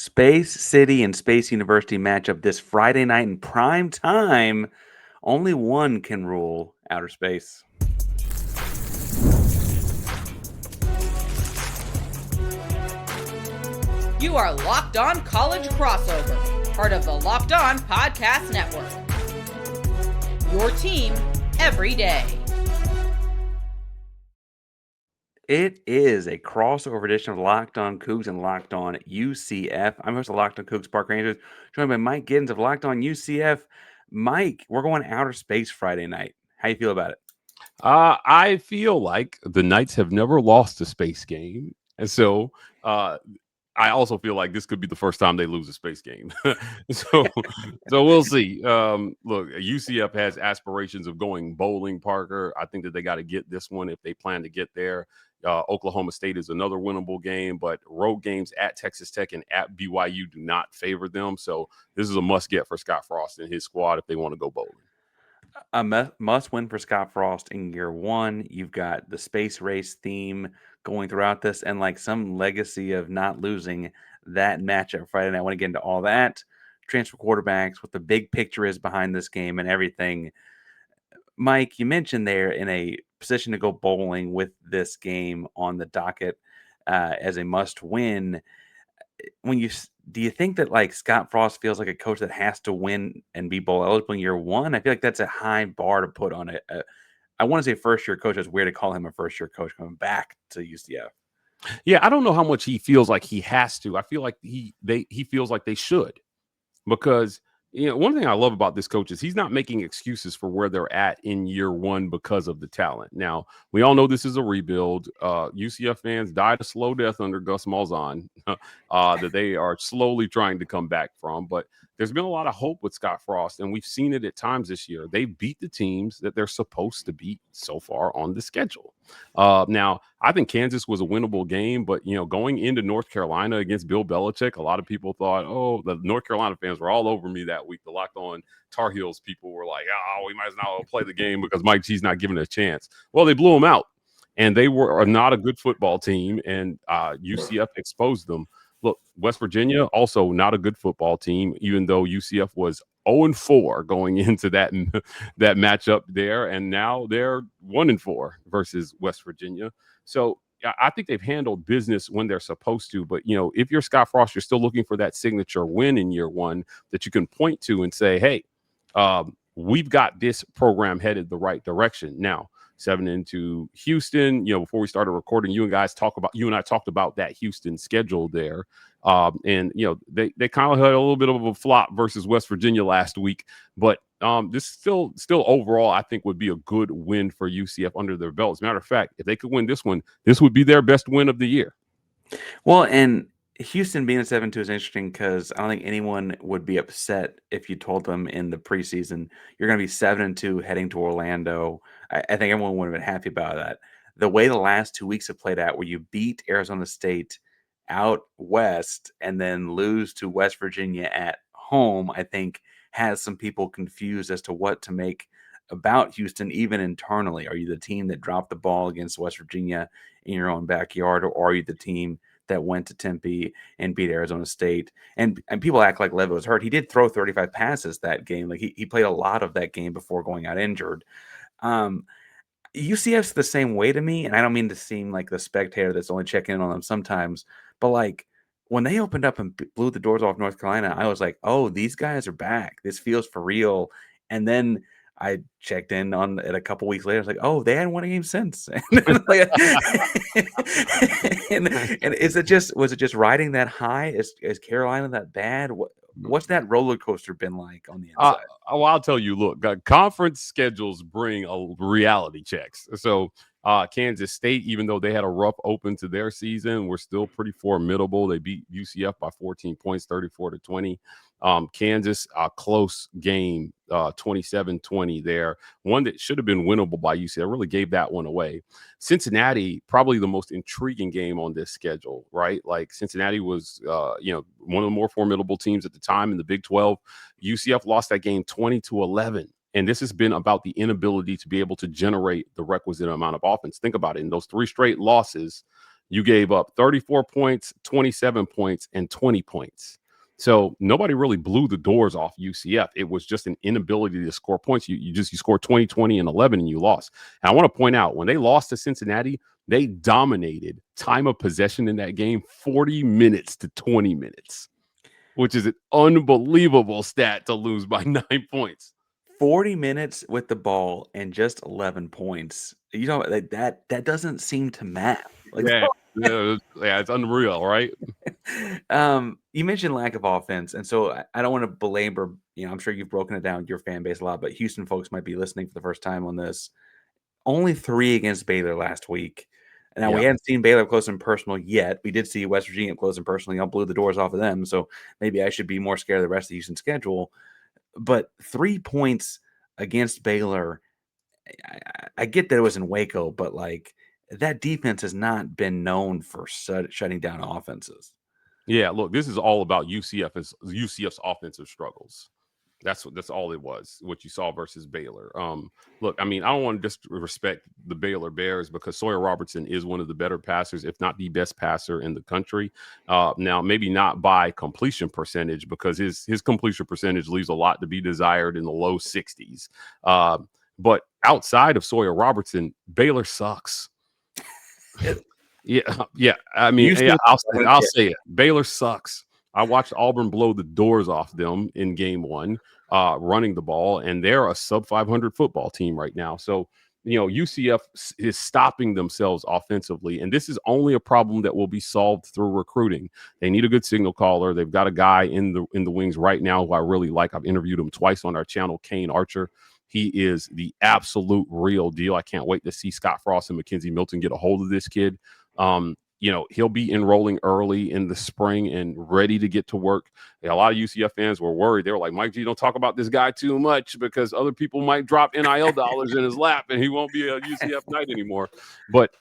Space City and Space University matchup this Friday night in prime time. Only one can rule outer space. You are Locked On College Crossover, part of the Locked On Podcast Network. Your team every day. It is a crossover edition of Locked On Cougs and Locked On UCF. I'm host of Locked On Cougs, Park Rangers, joined by Mike Giddens of Locked On UCF. Mike, we're going outer space Friday night. How you feel about it? I feel like the Knights have never lost a space game. And so I also feel like this could be the first time they lose a space game. so we'll see. Look, UCF has aspirations of going bowling, Parker. I think that they got to get this one if they plan to get there. Oklahoma State is another winnable game, but road games at Texas Tech and at BYU do not favor them. So this is a must get for Scott Frost and his squad if they want to go bowling. A must win for Scott Frost in year one. You've got the space race theme going throughout this and like some legacy of not losing that matchup Friday night. I want to get into all that. Transfer quarterbacks, what the big picture is behind this game and everything. Mike, you mentioned they're in a position to go bowling with this game on the docket as a must win. Do you think that like Scott Frost feels like a coach that has to win and be bowl eligible in year one? I feel like that's a high bar to put on it. I want to say first year coach. It's weird to call him a first year coach coming back to UCF. Yeah, I don't know how much he feels like he has to. I feel like he feels like they should, because one thing I love about this coach is he's not making excuses for where they're at in year one because of the talent. Now, we all know this is a rebuild. UCF fans died a slow death under Gus Malzahn that they are slowly trying to come back from. But there's been a lot of hope with Scott Frost, and we've seen it at times this year. They beat the teams that they're supposed to beat so far on the schedule. Now, I think Kansas was a winnable game, but, going into North Carolina against Bill Belichick, a lot of people thought, the North Carolina fans were all over me that week. The Locked On Tar Heels people were like, we might as well play the game because Mike G's not giving it a chance. Well, they blew them out, and they were not a good football team, and UCF exposed them. Look, West Virginia, also not a good football team, even though UCF was 0-4 going into that matchup there, and now they're 1-4 versus West Virginia. So I think they've handled business when they're supposed to. But, if you're Scott Frost, you're still looking for that signature win in year one that you can point to and say, hey, we've got this program headed the right direction. Now, 7 into Houston, before we started recording, you and I talked about that Houston schedule there. And they kind of had a little bit of a flop versus West Virginia last week, but this still overall, I think, would be a good win for UCF under their belt. As a matter of fact, if they could win this one, this would be their best win of the year. Well, and Houston being a 7-2 is interesting because I don't think anyone would be upset if you told them in the preseason you're going to be 7-2 heading to Orlando. I think everyone would have been happy about that. The way the last 2 weeks have played out, where you beat Arizona State out west and then lose to West Virginia at home, I think has some people confused as to what to make about Houston, even internally. Are you the team that dropped the ball against West Virginia in your own backyard, or are you the team that went to Tempe and beat Arizona State? And people act like Levitt was hurt. He did throw 35 passes that game. Like he played a lot of that game before going out injured. UCF's the same way to me, and I don't mean to seem like the spectator that's only checking in on them sometimes, but like when they opened up and blew the doors off North Carolina, I was like, oh, these guys are back. This feels for real. And then I checked in on it a couple weeks later. I was like, oh, they hadn't won a game since. and was it just riding that high? Is Carolina that bad? What's that roller coaster been like on the inside? I'll tell you, look, conference schedules bring reality checks. So Kansas State, even though they had a rough open to their season, were still pretty formidable. They beat UCF by 14 points, 34-20. Kansas, close game, 27-20 there. One that should have been winnable by UCF. Really gave that one away. Cincinnati, probably the most intriguing game on this schedule, right? Like Cincinnati was, one of the more formidable teams at the time in the Big 12. UCF lost that game 20-11. And this has been about the inability to be able to generate the requisite amount of offense. Think about it. In those 3 straight losses, You gave up 34 points, 27 points, and 20 points. So nobody really blew the doors off UCF. It was just an inability to score points. You scored 20, 20, and 11, and you lost. And I want to point out, when they lost to Cincinnati, they dominated time of possession in that game 40 minutes to 20 minutes, which is an unbelievable stat to lose by 9 points. 40 minutes with the ball and just 11 points. You know, that doesn't seem to math. Like, Yeah, it's unreal, right? You mentioned lack of offense, and so I don't want to belabor, I'm sure you've broken it down your fan base a lot, but Houston folks might be listening for the first time on this. Only 3 against Baylor last week. Now, we hadn't seen Baylor close and personal yet. We did see West Virginia close and personal. Y'all blew the doors off of them, so maybe I should be more scared of the rest of the Houston schedule. But 3 points against Baylor, I get that it was in Waco, but like that defense has not been known for shutting down offenses. Yeah, look, this is all about UCF's offensive struggles. That's all it was, what you saw versus Baylor. Look, I mean, I don't want to disrespect the Baylor Bears because Sawyer Robertson is one of the better passers, if not the best passer in the country. Now, maybe not by completion percentage, because his completion percentage leaves a lot to be desired in the low 60s. But outside of Sawyer Robertson, Baylor sucks. Yeah. I mean, I'll say it. Baylor sucks. I watched Auburn blow the doors off them in game 1, running the ball, and they're a sub 500 football team right now. So, UCF is stopping themselves offensively, and this is only a problem that will be solved through recruiting. They need a good signal caller. They've got a guy in the wings right now who I really like. I've interviewed him twice on our channel, Kane Archer. He is the absolute real deal. I can't wait to see Scott Frost and McKenzie Milton get a hold of this kid. He'll be enrolling early in the spring and ready to get to work. A lot of UCF fans were worried. They were like, Mike G, don't talk about this guy too much because other people might drop NIL dollars in his lap and he won't be a UCF Knight anymore. But,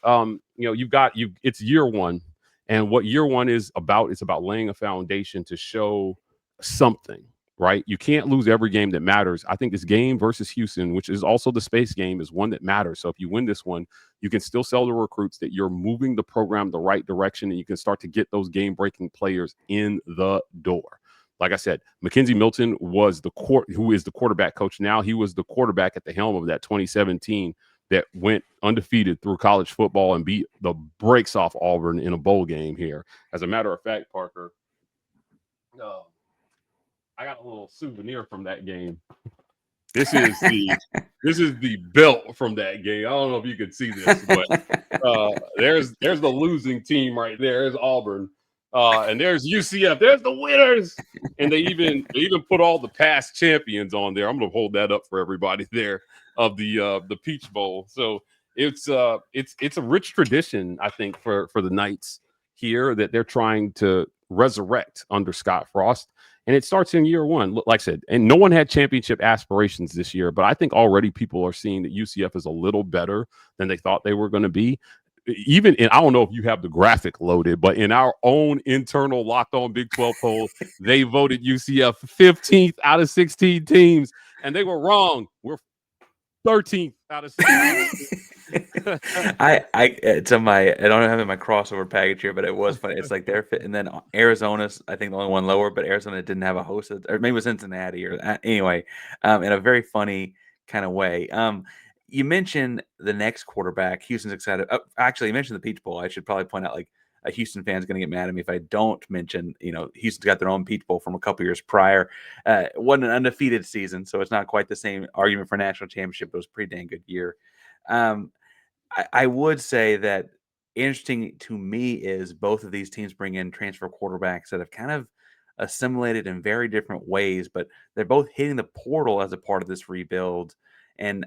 it's year 1. And what year 1 is about, it's about laying a foundation to show something. Right? You can't lose every game that matters. I think this game versus Houston, which is also the space game, is one that matters. So if you win this one, you can still sell the recruits that you're moving the program the right direction, and you can start to get those game-breaking players in the door. Like I said, McKenzie Milton who is the quarterback coach now. He was the quarterback at the helm of that 2017 that went undefeated through college football and beat the brakes off Auburn in a bowl game here. As a matter of fact, Parker, I got a little souvenir from that game. This is the belt from that game. I don't know if you can see this, but there's the losing team right there. There's Auburn, and there's UCF. There's the winners, and they even put all the past champions on there. I'm gonna hold that up for everybody there of the Peach Bowl. So it's a rich tradition, I think, for the Knights here that they're trying to resurrect under Scott Frost. And it starts in year 1, like I said, and no one had championship aspirations this year, but I think already people are seeing that UCF is a little better than they thought they were going to be. Even in, I don't know if you have the graphic loaded, but in our own internal Locked On Big 12 poll, they voted UCF 15th out of 16 teams, and they were wrong. We're 13th out of 16. I don't have it in my crossover package here, but it was funny. It's like they're fit, and then Arizona's I think the only one lower, but Arizona didn't have a host, or maybe it was Cincinnati, or anyway, in a very funny kind of way. You mentioned the next quarterback. Houston's excited. Actually, you mentioned the Peach Bowl. I should probably point out, like, a Houston fan's going to get mad at me if I don't mention, Houston's got their own Peach Bowl from a couple years prior. It wasn't an undefeated season, so it's not quite the same argument for national championship. It was a pretty dang good year. I would say that interesting to me is both of these teams bring in transfer quarterbacks that have kind of assimilated in very different ways, but they're both hitting the portal as a part of this rebuild. And,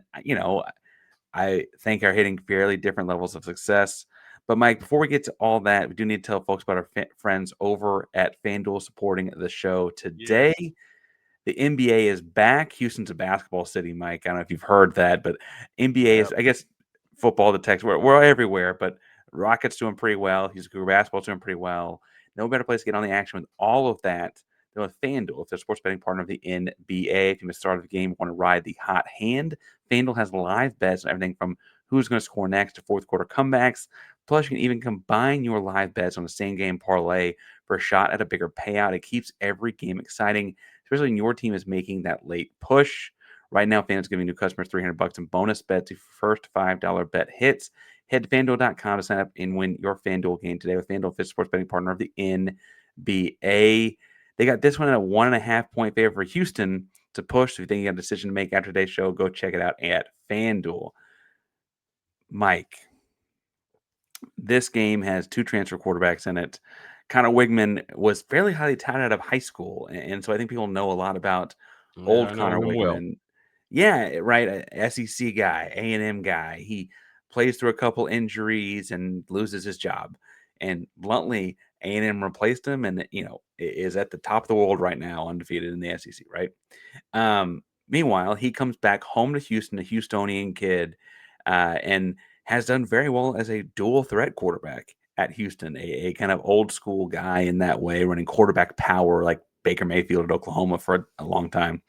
I think are hitting fairly different levels of success. But Mike, before we get to all that, we do need to tell folks about our friends over at FanDuel supporting the show today. Yeah. The NBA is back. Houston's a basketball city, Mike. I don't know if you've heard that, but NBA is, I guess, football to Texas. We're everywhere, but Rockets doing pretty well. Cougar basketball's doing pretty well. No better place to get on the action with all of that than with FanDuel. If they're a sports betting partner of the NBA, if you missed the start of the game, want to ride the hot hand, FanDuel has live bets on everything from who's going to score next to fourth quarter comebacks, Plus, you can even combine your live bets on a same-game parlay for a shot at a bigger payout. It keeps every game exciting, especially when your team is making that late push. Right now, FanDuel's giving new customers $300 in bonus bets if first $5 bet hits. Head to FanDuel.com to sign up and win your FanDuel game today with FanDuel, official sports betting partner of the NBA. They got this one at a 1.5-point favor for Houston to push. So if you think you got a decision to make after today's show, go check it out at FanDuel. Mike, this game has two transfer quarterbacks in it. Connor Wegman was fairly highly touted out of high school, and so I think people know a lot about Yeah, old I know Connor him well. Wegman. Yeah, right. A SEC guy, A&M guy. He plays through a couple injuries and loses his job. And bluntly, A&M replaced him, and is at the top of the world right now, undefeated in the SEC. Right. Meanwhile, he comes back home to Houston, a Houstonian kid, and has done very well as a dual threat quarterback at Houston, a kind of old school guy in that way, running quarterback power like Baker Mayfield at Oklahoma for a long time.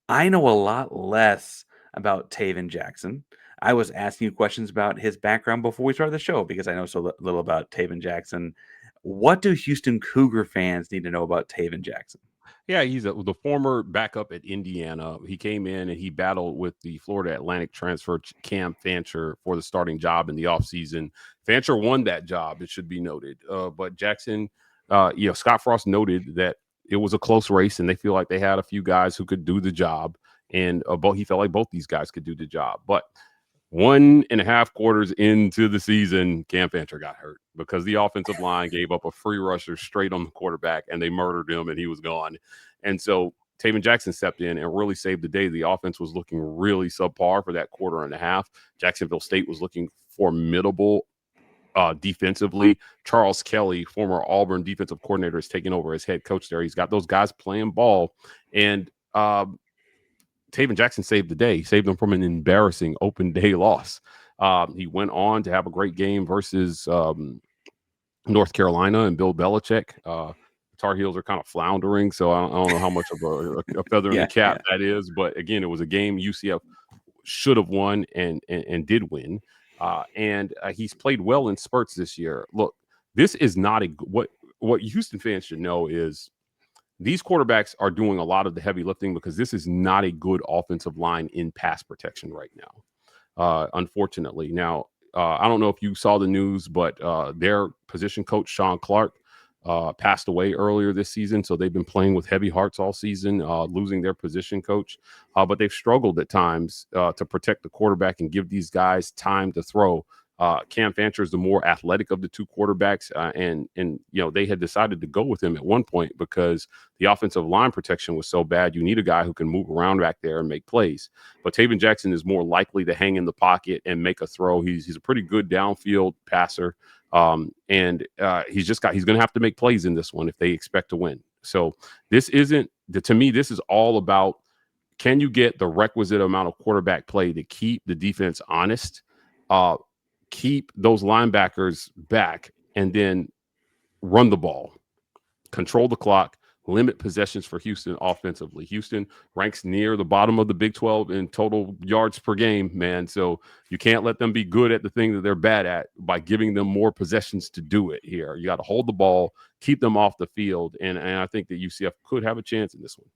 I know a lot less about Taven Jackson. I was asking you questions about his background before we started the show because I know so little about Taven Jackson. What do Houston Cougar fans need to know about Taven Jackson? Yeah, he's the former backup at Indiana. He came in and he battled with the Florida Atlantic transfer Cam Fancher for the starting job in the offseason. Fancher won that job, it should be noted. But Jackson, Scott Frost noted that it was a close race and they feel like they had a few guys who could do the job. And he felt like both these guys could do the job. But 1.5 quarters into the season, Cam Fancher got hurt because the offensive line gave up a free rusher straight on the quarterback and they murdered him and he was gone. And so Taven Jackson stepped in and really saved the day. The offense was looking really subpar for that 1.25. Jacksonville State was looking formidable defensively. Charles Kelly, former Auburn defensive coordinator, is taking over as head coach there. He's got those guys playing ball. And Taven Jackson saved the day. He saved them from an embarrassing open day loss. He went on to have a great game versus North Carolina and Bill Belichick. Tar Heels are kind of floundering, so I don't know how much of a feather in the cap that is. But again, it was a game UCF should have won and did win. And he's played well in spurts this year. Look, this is not what Houston fans should know is these quarterbacks are doing a lot of the heavy lifting because this is not a good offensive line in pass protection right now, unfortunately. Now, I don't know if you saw the news, but their position coach, Sean Clark, passed away earlier this season. So they've been playing with heavy hearts all season, losing their position coach. But they've struggled at times to protect the quarterback and give these guys time to throw. Cam Fancher is the more athletic of the two quarterbacks, and they had decided to go with him at one point because the offensive line protection was so bad. You need a guy who can move around back there and make plays. But Taven Jackson is more likely to hang in the pocket and make a throw. He's a pretty good downfield passer, and he's going to have to make plays in this one if they expect to win. So this isn't to me. This is all about can you get the requisite amount of quarterback play to keep the defense honest. Keep those linebackers back and then run the ball, control the clock, limit possessions for Houston offensively. Houston ranks near the bottom of the Big 12 in total yards per game, man. So you can't let them be good at the thing that they're bad at by giving them more possessions to do it here. You got to hold the ball, keep them off the field. And I think that UCF could have a chance in this one.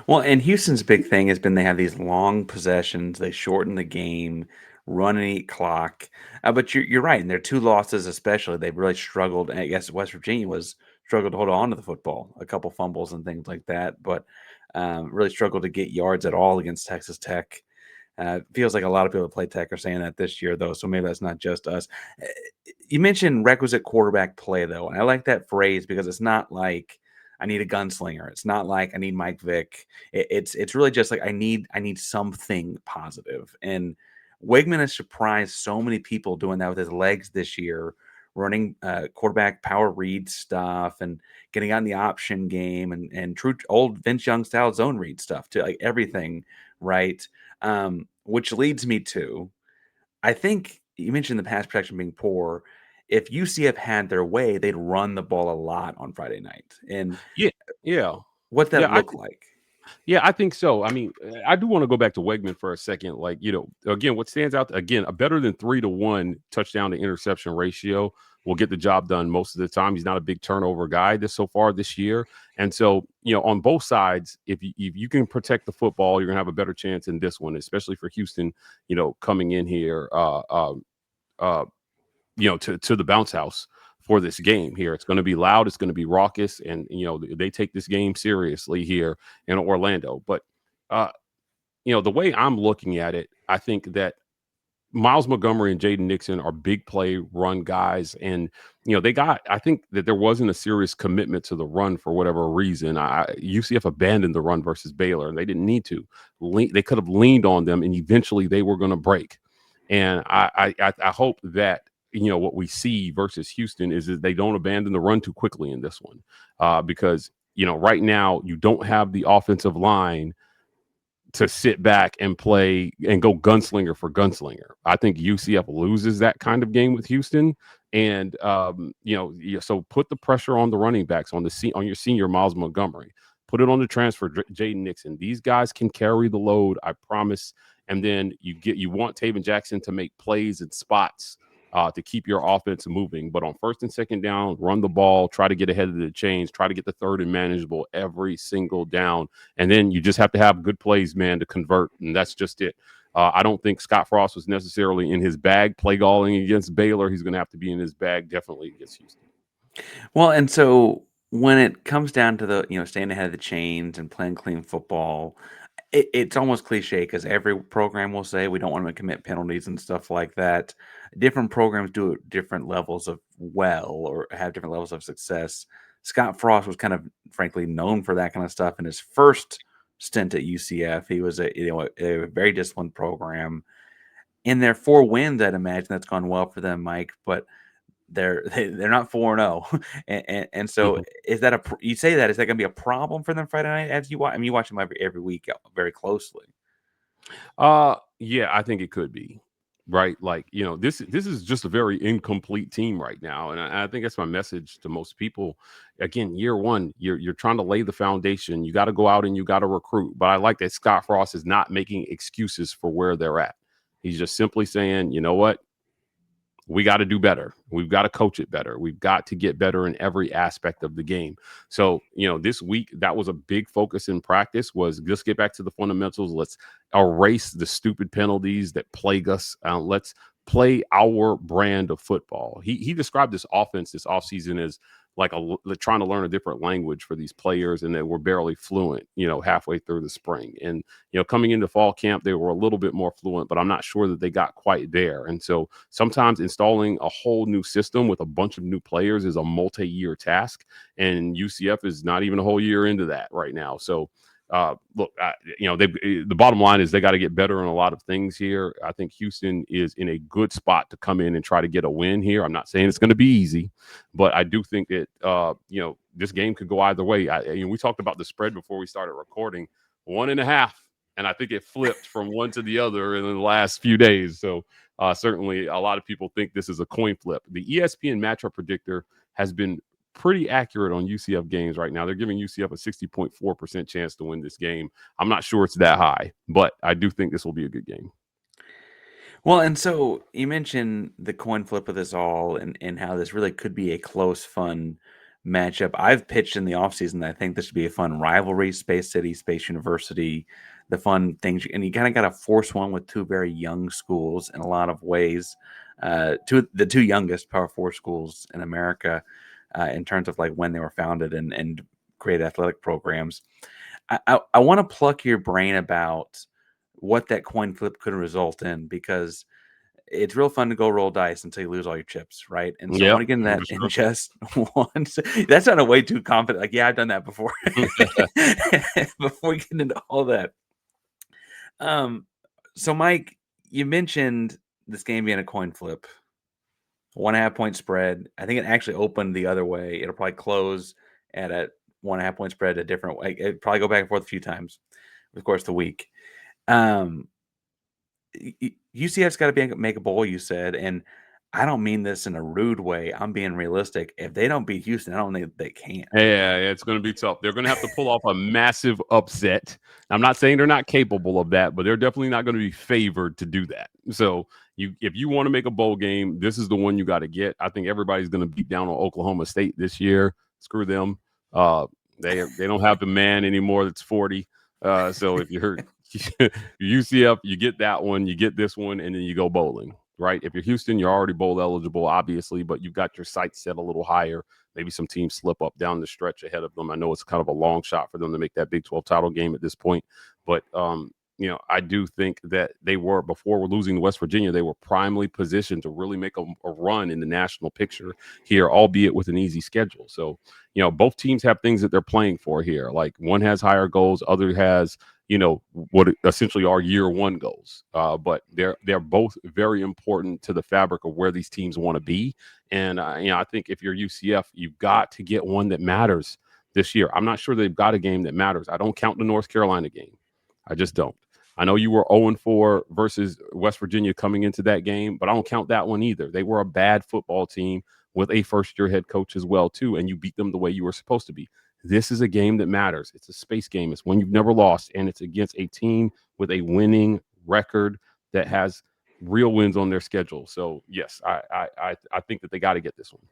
Well, and Houston's big thing has been they have these long possessions. They shorten the game, run and eat clock. But you're right. And their two losses, especially, they've really struggled. I guess West Virginia struggled to hold on to the football, a couple fumbles and things like that. But really struggled to get yards at all against Texas Tech. Feels like a lot of people that play Tech are saying that this year, though. So maybe that's not just us. You mentioned requisite quarterback play, though. And I like that phrase because it's not like I need a gunslinger. It's not like I need Mike Vick. It's really just like I need something positive. And Wegman has surprised so many people doing that with his legs this year, running quarterback power read stuff and getting on the option game and true old Vince Young style zone read stuff to like everything, right? Which leads me to, I think you mentioned the pass protection being poor. If UCF had their way, they'd run the ball a lot on Friday night. And Yeah. what's that look like? Yeah, I think so. I mean, I do want to go back to Wegman for a second. Like, again, what stands out, again, a better than 3-1 touchdown to interception ratio will get the job done most of the time. He's not a big turnover guy so far this year. And so, on both sides, if you can protect the football, you're going to have a better chance in this one, especially for Houston, coming in here, to the bounce house for this game here. It's going to be loud. It's going to be raucous. And, they take this game seriously here in Orlando. But, the way I'm looking at it, I think that Myles Montgomery and Jaden Nixon are big play run guys. And, I think that there wasn't a serious commitment to the run for whatever reason. UCF abandoned the run versus Baylor, and they didn't need to. They could have leaned on them, and eventually they were going to break. And I hope that, what we see versus Houston is that they don't abandon the run too quickly in this one, because, right now you don't have the offensive line to sit back and play and go gunslinger for gunslinger. I think UCF loses that kind of game with Houston. And, so put the pressure on the running backs on your senior Myles Montgomery, put it on the transfer Jaden Nixon. These guys can carry the load, I promise. And then you want Taven Jackson to make plays and spots to keep your offense moving. But on first and second down, run the ball, try to get ahead of the chains, try to get the third and manageable every single down. And then you just have to have good plays, man, to convert. And that's just it. I don't think Scott Frost was necessarily in his bag play calling against Baylor. He's going to have to be in his bag definitely against Houston. Well, and so when it comes down to the, staying ahead of the chains and playing clean football, it's almost cliche because every program will say we don't want to commit penalties and stuff like that. Different programs do it different levels of or have different levels of success. Scott Frost was kind of, frankly, known for that kind of stuff in his first stint at UCF. He was a very disciplined program. In their 4 wins, I'd imagine that's gone well for them, Mike. But they're not 4-0, and so is that you say that is that going to be a problem for them Friday night as you watch? I mean, you watch them every week very closely. Yeah, I think it could be. Right. Like, this is just a very incomplete team right now. And I think that's my message to most people. Again, year one, you're trying to lay the foundation. You got to go out and you got to recruit. But I like that Scott Frost is not making excuses for where they're at. He's just simply saying, you know what? We got to do better. We've got to coach it better. We've got to get better in every aspect of the game. So, this week, that was a big focus in practice was just get back to the fundamentals. Let's erase the stupid penalties that plague us. Let's play our brand of football. He described this offense this offseason as like trying to learn a different language for these players, and that we're barely fluent, halfway through the spring. And, coming into fall camp, they were a little bit more fluent, but I'm not sure that they got quite there. And so sometimes installing a whole new system with a bunch of new players is a multi-year task, and UCF is not even a whole year into that right now. So, look, the bottom line is they got to get better in a lot of things here. I think Houston is in a good spot to come in and try to get a win here. I'm not saying it's going to be easy, but I do think that, this game could go either way. We talked about the spread before we started recording, 1.5. And I think it flipped from one to the other in the last few days. So certainly a lot of people think this is a coin flip. The ESPN matchup predictor has been pretty accurate on UCF games right now. They're giving UCF a 60.4% chance to win this game. I'm not sure it's that high, but I do think this will be a good game. Well, and so you mentioned the coin flip of this all and how this really could be a close, fun matchup. I've pitched in the offseason that I think this would be a fun rivalry, Space City, Space University, the fun things. And you kind of got to force one with 2 very young schools in a lot of ways. The 2 youngest Power 4 schools in America. In terms of like when they were founded and create athletic programs. I want to pluck your brain about what that coin flip could result in, because it's real fun to go roll dice until you lose all your chips, right? And so I want to get in that in just one. That sounded way too confident. Like, yeah, I've done that before. Before we get into all that. So Mike, you mentioned this game being a coin flip. 1.5 point spread. I think it actually opened the other way. It'll probably close at a 1.5 point spread a different way. It'll probably go back and forth a few times, of course, the week. UCF's got to make a bowl, you said, and I don't mean this in a rude way. I'm being realistic. If they don't beat Houston, I don't think they can. Yeah, it's going to be tough. They're going to have to pull off a massive upset. I'm not saying they're not capable of that, but they're definitely not going to be favored to do that. So if you want to make a bowl game, this is the one you got to get. I think everybody's going to beat down on Oklahoma State this year. Screw them. They don't have the man anymore that's 40. So if you're UCF, you get that one, you get this one, and then you go bowling. Right? If you're Houston, you're already bowl eligible, obviously, but you've got your sights set a little higher. Maybe some teams slip up down the stretch ahead of them. I know it's kind of a long shot for them to make that Big 12 title game at this point. But, I do think that before we're losing to West Virginia, they were primely positioned to really make a run in the national picture here, albeit with an easy schedule. So, both teams have things that they're playing for here. Like one has higher goals, other has what essentially are year one goals. But they're both very important to the fabric of where these teams want to be. And, I think if you're UCF, you've got to get one that matters this year. I'm not sure they've got a game that matters. I don't count the North Carolina game. I just don't. I know you were 0-4 versus West Virginia coming into that game, but I don't count that one either. They were a bad football team with a first-year head coach as well, too, and you beat them the way you were supposed to be. This is a game that matters. It's a space game. It's one you've never lost, and it's against a team with a winning record that has real wins on their schedule. So, yes, I think that they got to get this one.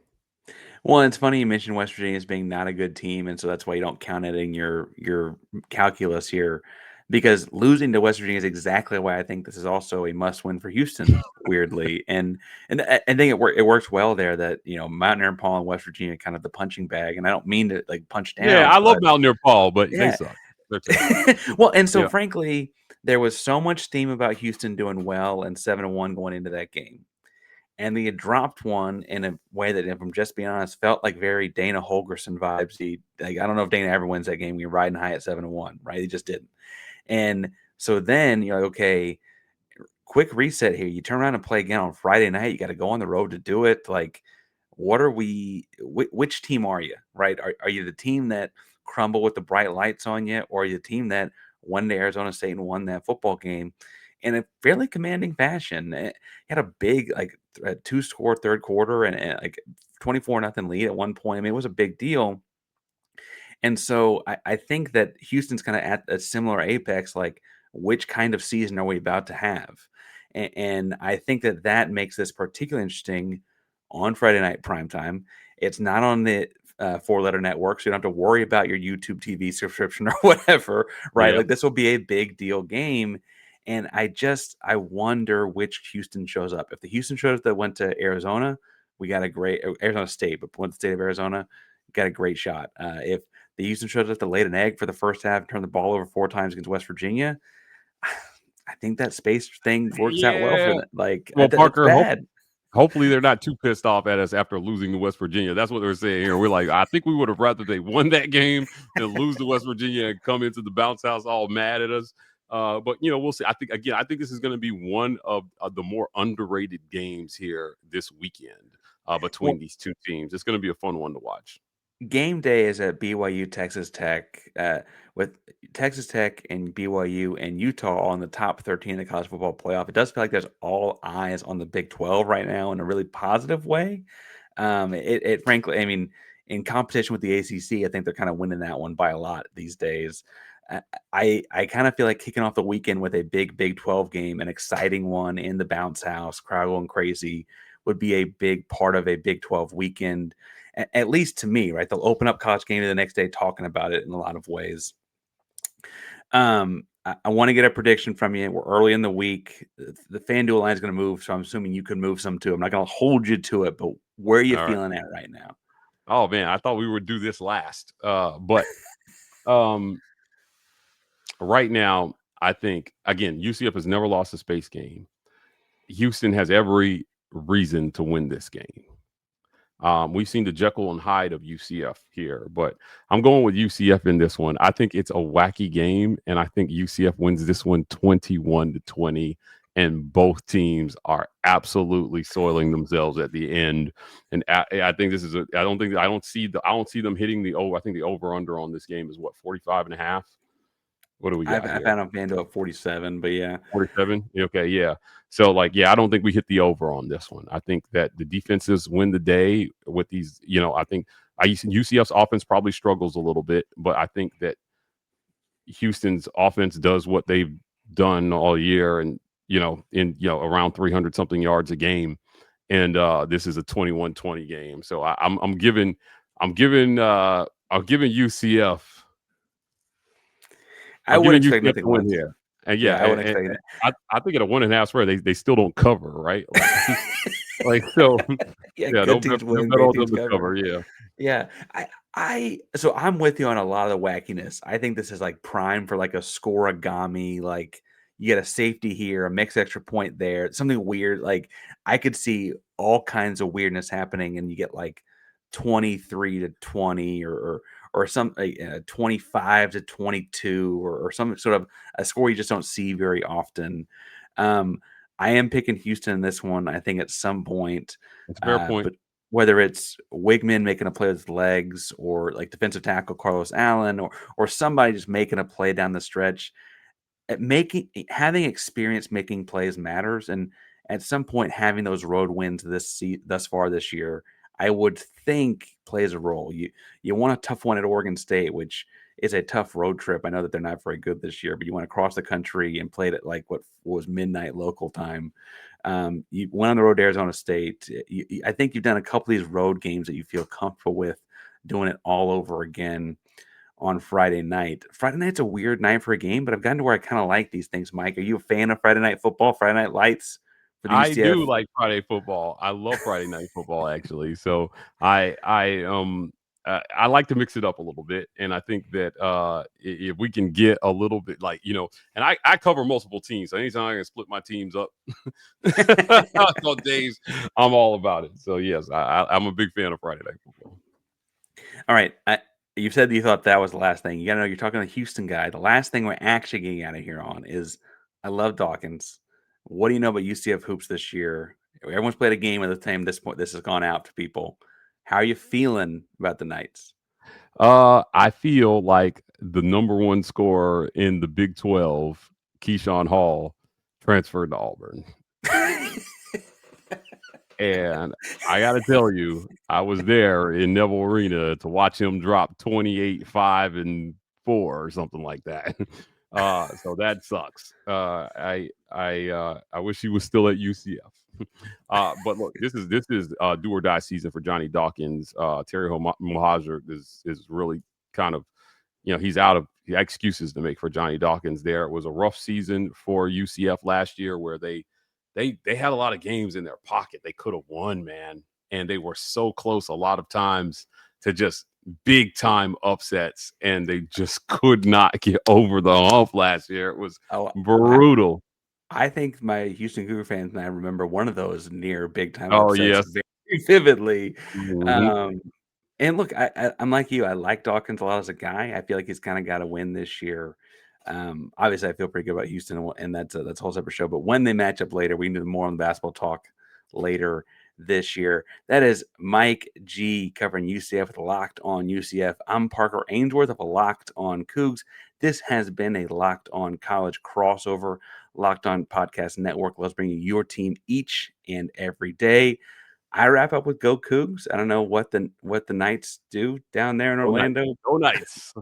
Well, it's funny you mentioned West Virginia as being not a good team, and so that's why you don't count it in your calculus here. Because losing to West Virginia is exactly why I think this is also a must-win for Houston. Weirdly, and I think it works well there that Mountaineer Paul and West Virginia kind of the punching bag, and I don't mean to punch down. Yeah, I love Mountaineer Paul, but they suck. Well, and so frankly, there was so much steam about Houston doing well and 7-1 going into that game. And they had dropped one in a way that, if I'm just being honest, felt like very Dana Holgerson vibes. I don't know if Dana ever wins that game. We're riding high at 7-1, right? He just didn't. And so then you're like, okay, quick reset here. You turn around and play again on Friday night. You got to go on the road to do it. Like, what are we? Which team are you? Right? Are you the team that crumble with the bright lights on you, or are you the team that won to Arizona State and won that football game in a fairly commanding fashion? He had a big two-score third quarter and like 24-0 lead at one point. I mean, it was a big deal. And so I think that Houston's kind of at a similar apex, like which kind of season are we about to have? And I think that makes this particularly interesting on Friday night primetime. It's not on the four-letter network, so you don't have to worry about your YouTube TV subscription or whatever, right? Like this will be a big deal game. And I wonder which Houston shows up. If the Houston shows up that went to Arizona, we got a great Arizona State, but went to the state of Arizona, got a great shot. If the Houston shows up to lay an egg for the first half, turn the ball over 4 times against West Virginia, I think that space thing works out well for them. Like, well, Parker, hopefully they're not too pissed off at us after losing to West Virginia. That's what they're saying here. We're like, I think we would have rather they won that game than lose to West Virginia and come into the bounce house all mad at us. But we'll see. I think this is going to be one of the more underrated games here this weekend between these two teams. It's going to be a fun one to watch. Game day is at BYU, Texas Tech, with Texas Tech and BYU and Utah all in the top 13 in the college football playoff. It does feel like there's all eyes on the Big 12 right now in a really positive way. It frankly, I mean, in competition with the ACC, I think they're kind of winning that one by a lot these days. I kind of feel like kicking off the weekend with a big Big 12 game, an exciting one in the bounce house, crowd going crazy, would be a big part of a Big 12 weekend. At least to me, right? They'll open up college game the next day talking about it in a lot of ways. I want to get a prediction from you. We're early in the week. The FanDuel line is going to move, so I'm assuming you can move some too. I'm not going to hold you to it, but where are you feeling at right now? Oh, man, I thought we would do this last. But right now, I think, again, UCF has never lost a space game. Houston has every reason to win this game. We've seen the Jekyll and Hyde of UCF here, but I'm going with UCF in this one. I think it's a wacky game, and I think UCF wins this one 21-20, and both teams are absolutely soiling themselves at the end. And I think this is I don't see them hitting the over. I think the over under on this game is 45.5. What do we I got here? found on FanDuel at 47, but yeah. 47? Okay, yeah. So, like, yeah, I don't think we hit the over on this one. I think that the defenses win the day with these, I think UCF's offense probably struggles a little bit, but I think that Houston's offense does what they've done all year and, around 300 something yards a game. And this is a 21-20 game. So I'm giving UCF. I I'm would giving expect UCF nothing to win less. here. And Yeah, yeah, I wouldn't and, expect and that. I think at a 1.5 spread, they still don't cover, right? Like so. Yeah, Yeah, good don't teams bet win, bet great on them teams to cover. cover. Yeah. Yeah, so I'm with you on a lot of the wackiness. I think this is like prime for like a scoreagami. Like you get a safety here, a mixed extra point there, something weird. Like I could see all kinds of weirdness happening, and you get like 23-20 or some 25-22 or some sort of a score you just don't see very often. Um, I am picking Houston in this one. I think at some point, It's a fair point. but whether it's Wegman making a play with his legs or like defensive tackle Carlos Allen or somebody just making a play down the stretch, having experience making plays matters. And at some point, having those road wins thus far this year, I would think plays a role. You want a tough one at Oregon State, which is a tough road trip. I know that they're not very good this year, but you want to cross the country and play it at like what was midnight local time. You went on the road to Arizona State. I think you've done a couple of these road games that you feel comfortable with doing it all over again on Friday night. Friday night's a weird night for a game, but I've gotten to where I kind of like these things. Mike, are you a fan of Friday night football, Friday night lights for the I UCF? do like Friday football. I love Friday night football actually. So I like to mix it up a little bit, and I think that if we can get a little bit and I cover multiple teams. So anytime I can split my teams up on days, I'm all about it. So yes, I'm a big fan of Friday night football. All right. You said you thought that was the last thing. You got to know you're talking to the Houston guy. The last thing we're actually getting out of here on is I love Dawkins. What do you know about UCF hoops this year? Everyone's played a game at the time this point. This has gone out to people. How are you feeling about the Knights? I feel like the number one scorer in the Big 12, Keyshawn Hall, transferred to Auburn. And I got to tell you, I was there in Neville Arena to watch him drop 28, 5, and 4 or something like that. So that sucks. I wish he was still at UCF. But look, this is do or die season for Johnny Dawkins. Terry Mohajir is really kind of, he's out of excuses to make for Johnny Dawkins there. It was a rough season for UCF last year where they had a lot of games in their pocket they could have won, man. And they were so close a lot of times to just big time upsets, and they just could not get over the hump last year. It was brutal. I think my Houston Cougar fans and I remember one of those near big time Oh, upsets yes. very vividly. Mm-hmm. And look, I'm like you. I like Dawkins a lot as a guy. I feel like he's kind of got to win this year. Obviously, I feel pretty good about Houston, and that's a whole separate show. But when they match up later, we can do more on the basketball talk later this year. That is Mike G covering UCF with Locked On UCF. I'm Parker Ainsworth of Locked On Cougs. This has been a Locked On College crossover. Locked On Podcast Network. Let's bring you your team each and every day. I wrap up with Go Cougs. I don't know what the Knights do down there in Orlando. Go Knights.